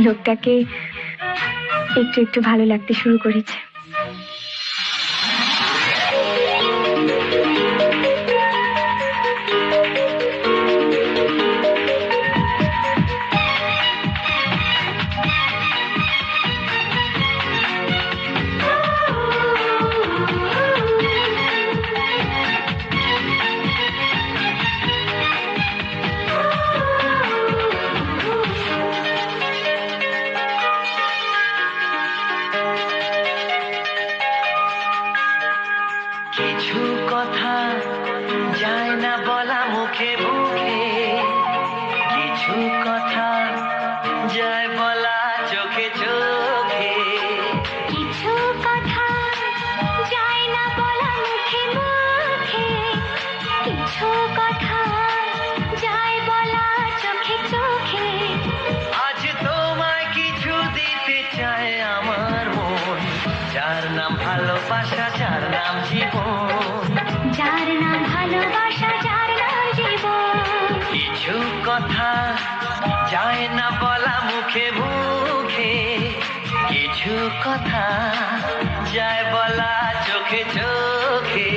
লোকটাকে একটু একটু ভালো লাগতে শুরু করেছে। কিছু কথা যায় না বলা মুখে মুখে, কিছু কথা যায় বলা চোখে চোখে, কিছু কথা যায় না বলা মুখে মুখে, কিছু কথা যায় বলা চোখে চোখে। আজ তোমায় কিছু দিতে চায় আমার মন, যার নাম ভালোবাসা, যার নাম জীবন, যার নাম ভালোবাসা, যার নাম জীবন। কিছু কথা যায় না বলা মুখে মুখে, কিছু কথা যায় বলা চোখে চোখে।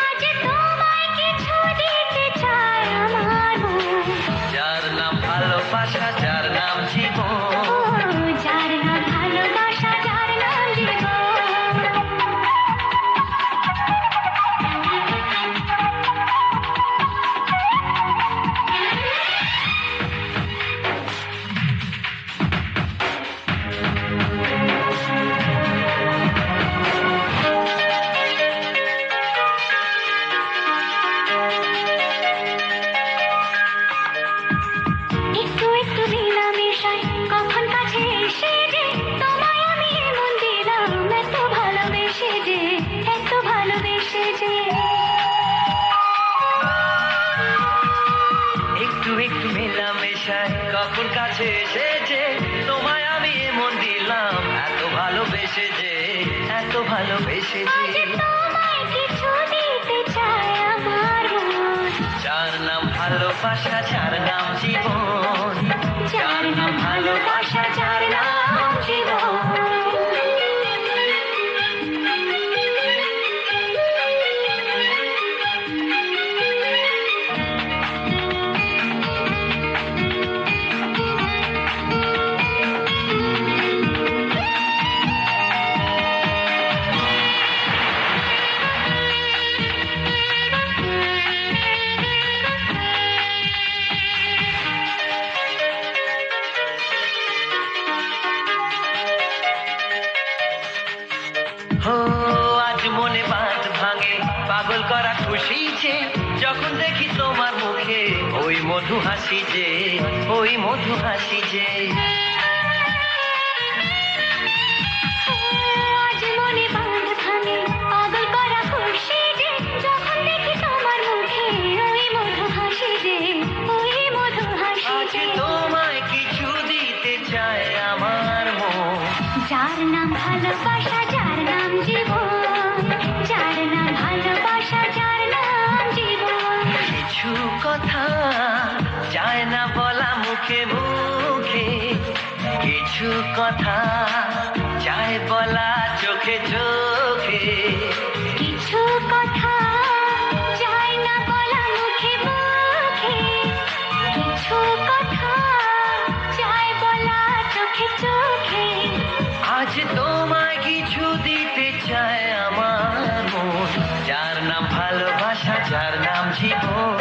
আজ তোমায় কিছু দিতে চায় আমার মন, যার নাম ভালোবাসা, যার নাম জীবন, যার নাম ভালোবাসা, যার নাম জীবন। একটু একটু মেলামেশায় কখন কাছে এসে যে তোমায় আমি মন দিলাম, এত ভালোবেসে যে, এত ভালোবেসে যে। একটু একটু মেলামেশায় কখন কাছে এসেছে, তোমায় আমি মন দিলাম, এত ভালোবেসে যে, এত ভালোবেসে আজ যে। তোমায় কিছু দিতে চায় আমার মন, যার নাম ভালোবাসা, যার নাম জীবন, যার নাম ভালোবাসা, যার নাম জীবন। ও আজ মনে বাঁধ ভাঙে, পাগল করা খুশি যে, যখন দেখি তোমার মুখে ওই মধু হাসি যে, ওই মধু হাসি যে। আজ মনে বাঁধ ভাঙে, পাগল করা খুশি যে, যখন দেখি তোমার মুখে ওই মধু হাসি যে, ওই মধু হাসি আজ যে। তোমায় কিছু দিতে চায় আমার মন, যার নাম ভালোবাসা, যার নাম জীবন, যার নাম ভালোবাসা, যার নাম জীবন। কিছু কথা যায় না বলা মুখে মুখে, কিছু কথা যায় বলা চোখে চোখে। কিছু কথা যায় না বলা মুখে মুখে, কিছু কথা যায় বলা চোখে চোখে। আজ তোমায় কিছু দিতে চায় আমার মন, যার নাম ভালোবাসা, যার নাম জীবন,